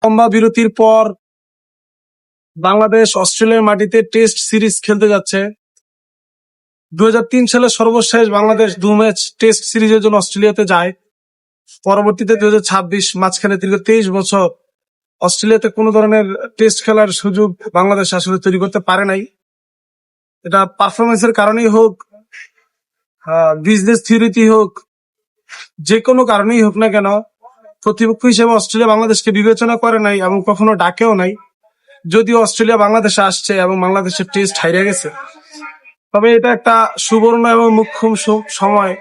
লম্বা বিরতির পর বাংলাদেশ অস্ট্রেলিয়ার মাটিতে টেস্ট সিরিজ খেলতে যাচ্ছে। 2003 সালে সর্বশেষ বাংলাদেশ 2 ম্যাচ টেস্ট সিরিজের জন্য অস্ট্রেলিয়াতে যায়। পরবর্তীতে 2026 মাঝখানে দীর্ঘ 23 বছর অস্ট্রেলিয়াতে কোনো ধরনের টেস্ট খেলার সুযোগ বাংলাদেশ আসলে তৈরি করতে পারে নাই। এটা পারফরমেন্সের কারণেই হোক, বিজনেস থিওরিতেই হোক, যে কোনো কারণেই হোক না কেন, প্রতিপক্ষ হিসেবে অস্ট্রেলিয়া বাংলাদেশকে বিবেচনা করে নাই এবং কখনো ডাকেও নাই। যদিও অস্ট্রেলিয়া বাংলাদেশে আসছে এবং বাংলাদেশের টেস্ট হারিয়ে গেছে, তবে এটা একটা সুবর্ণ এবং মুখ্যম সময়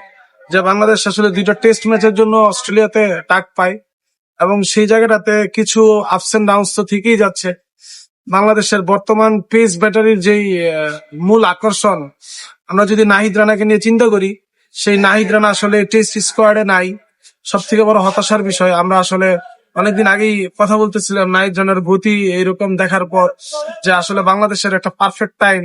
যে বাংলাদেশ আসলে 2টা টেস্ট ম্যাচের জন্য অস্ট্রেলিয়াতে ডাক পায় এবং সেই জায়গাটাতে কিছু আপস এন্ড ডাউনস তো থেকেই যাচ্ছে। বাংলাদেশের বর্তমান পেস ব্যাটারির যেই মূল আকর্ষণ, আমরা যদি নাহিদ রানাকে নিয়ে চিন্তা করি, সেই নাহিদ রানা আসলে টেস্ট স্কোয়াডে নাই। সব থেকে বড় হতাশার বিষয়, আমরা আসলে অনেকদিন আগেই কথা বলতেছিলাম নাহিদ রানার গতি এইরকম দেখার পর যে আসলে বাংলাদেশের একটা পারফেক্ট টাইম,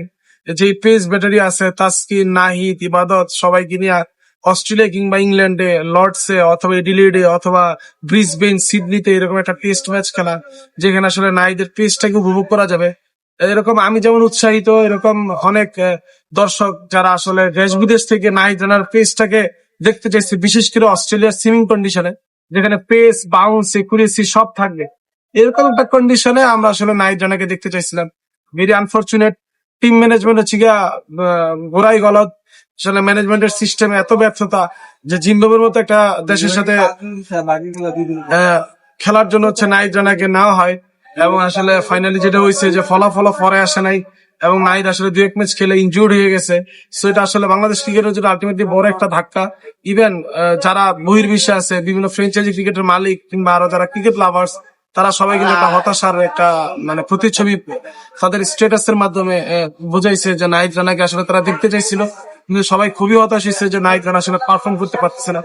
যে পেস ব্যাটারি আছে তাসকিন, নাহিদ, ইবাদত সবাইকে নিয়ে অস্ট্রেলিয়া কিংবা ইংল্যান্ডে, লর্ডসে অথবা এডিলেডে অথবা ব্রিসবেন, সিডনিতে এরকম একটা টেস্ট ম্যাচ খেলা, যেখানে আসলে নাহিদের পেসটাকে উপভোগ করা যাবে। এরকম আমি যেমন উৎসাহিত, এরকম অনেক দর্শক যারা আসলে দেশ বিদেশ থেকে নাহিদ রানার পেসটাকে দেখতে চাইছে, বিশেষ করে অস্ট্রেলিয়ার সুইমিং কন্ডিশনে, যেখানে পেস, বাউন্স, একুরেসি সব থাকবে, এরকম একটা কন্ডিশনে আমরা আসলে নাহিদ রানাকে দেখতে চাইছিলাম। ভেরি আনফরচুনেট, টিম ম্যানেজমেন্ট হচ্ছে গিয়া গোড়াই গলত। আসলে ম্যানেজমেন্টের সিস্টেমে এত ব্যর্থতা যে জিম্বাবুয়ের মতো একটা দেশের সাথে খেলার জন্য হচ্ছে নাহিদ রানাকে নেওয়া হয় এবং আসলে ফাইনালি যেটা হয়েছে যে ফলাফল পরে আসে নাই এবং নাহিদ আসলে 2-1 ম্যাচ খেলে ইনজুর্ড হয়ে গেছে। সো এটা আসলে বাংলাদেশ ক্রিকেটের জন্য আলটিমেটলি বড় একটা ধাক্কা। ইভেন যারা বহির্বিশ্বে আছে, বিভিন্ন ফ্র্যাঞ্চাইজি ক্রিকেটের মালিক কিংবা আরো যারা ক্রিকেট লাভার্স, তারা সবাই কিন্তু একটা হতাশার একটা প্রতিচ্ছবি তাদের স্ট্যাটাসের মাধ্যমে বুঝাইছে যে নাহিদ রানাকে আসলে তারা দেখতে চাইছিল, কিন্তু সবাই খুবই হতাশ হয়েছে যে নাহিদ রানা আসলে পারফর্ম করতে পারতেছে না।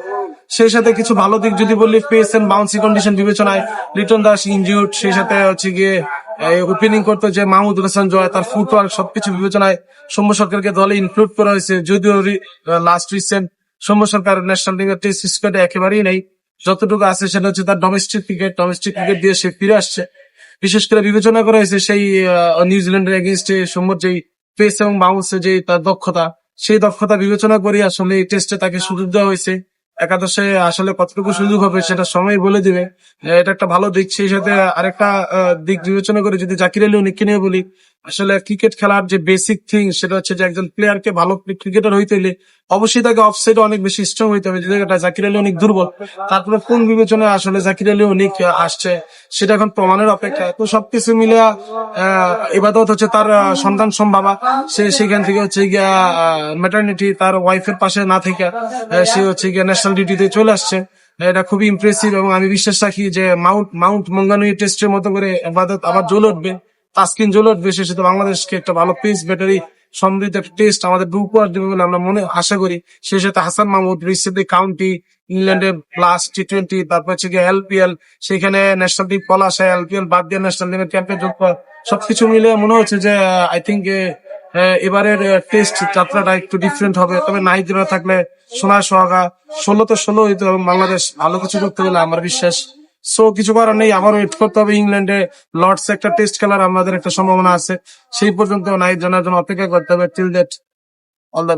সেই সাথে কিছু ভালো দিক যদি বললি, পেস এন্ড বাউন্সি কন্ডিশন বিবেচনায় লিটন দাস ইনজিউর্ড, সেই সাথে হচ্ছে গিয়ে ওপেনিং করতে যে মাহমুদুল হাসান জয়, তার ফুটওয়ার্ক সবকিছু বিবেচনায় সৌম্য সরকারকে দলে ইনক্লুড করা হয়েছে। যদিও লাস্ট রিসেন্ট সৌম্য সরকার ন্যাশনাল টিমের টেস্ট স্কোয়াডে একেবারেই নেই, যতটুকু আছে সেটা হচ্ছে তার ডোমেস্টিক ক্রিকেট দিয়ে সে ফিরে আসছে। বিশেষ করে বিবেচনা করা হয়েছে সেই নিউজিল্যান্ডের এগেইনস্টে সৌম্যর যেই পেস এবং বাউন্সে যে তার দক্ষতা, সেই দক্ষতা বিবেচনা করে আসলে এই টেস্টে তাকে সুযোগ দেওয়া হয়েছে। একাদশে আসলে কতটুকু সুযোগ হবে সেটা সময় বলে দিবে, এটা একটা ভালো দিক। সেই সাথে আরেকটা দিক বিবেচনা করে যদি জাকির আলী অনিককে নিয়ে বলি, আসলে ক্রিকেট খেলার যে বেসিক থিং সেটা হচ্ছে যে একজন প্লেয়ারকে ভালো ক্রিকেটার হইতে হলে অবশ্যই তাকে অফসাইডে অনেক বেশি স্ট্রং হইতে হবে, যে জায়গাটা জাকির আলী অনেক দুর্বল। তারপরে কোন বিবেচনায় আসলে জাকির আলী অনেক আসছে সেটা এখন প্রমাণের অপেক্ষা। তো সবকিছু মিলে ইবাদত হচ্ছে তার সন্তান সম্ভাবা, সে সেখান থেকে হচ্ছে গিয়া ম্যাটারনিটি, তার ওয়াইফের পাশে না থেকে সে হচ্ছে গিয়া ন্যাশনাল ডিউটিতে চলে আসছে। এটা খুবই ইমপ্রেসিভ এবং আমি বিশ্বাস রাখি যে মাউন্ট মঙ্গানুই টেস্টের মতো করে ইবাদত আবার জ্বলে উঠবে, তাসকিন জ্বলে উঠবে, সে সাথে বাংলাদেশকে একটা ভালো পেস ব্যাটারি সমৃদ্ধ একটা টেস্ট আমাদের উপহার দেবে বলে আমরা আশা করি। সেই সাথে হাসান মাহমুদ রিসেন্টলি কাউন্টি, ইংল্যান্ডে প্লাস টি20, তারপর হচ্ছে গিয়ে এলপিএল, সেখানে ন্যাশনাল টিম পলাশ, এলপিএল বাদ দিয়ে ন্যাশনাল টিমের ক্যাম্পে যোগ করা, সবকিছু মিলে মনে হচ্ছে যে আই থিঙ্ক এবারের টেস্ট যাত্রাটা একটু ডিফারেন্ট হবে। তবে নাহিদ রানা থাকলে সোনার সোহাগা 16-16 হইতো এবং বাংলাদেশ ভালো কিছু করতে গেলে আমার বিশ্বাস। সো কিছু করার নেই, আবার ওয়েট করতে হবে। ইংল্যান্ডে লর্ডস একটা টেস্ট খেলার আমাদের একটা সম্ভাবনা আছে, সেই পর্যন্ত নাহিদ রানার জন্য অপেক্ষা করতে হবে। Till that, all the best.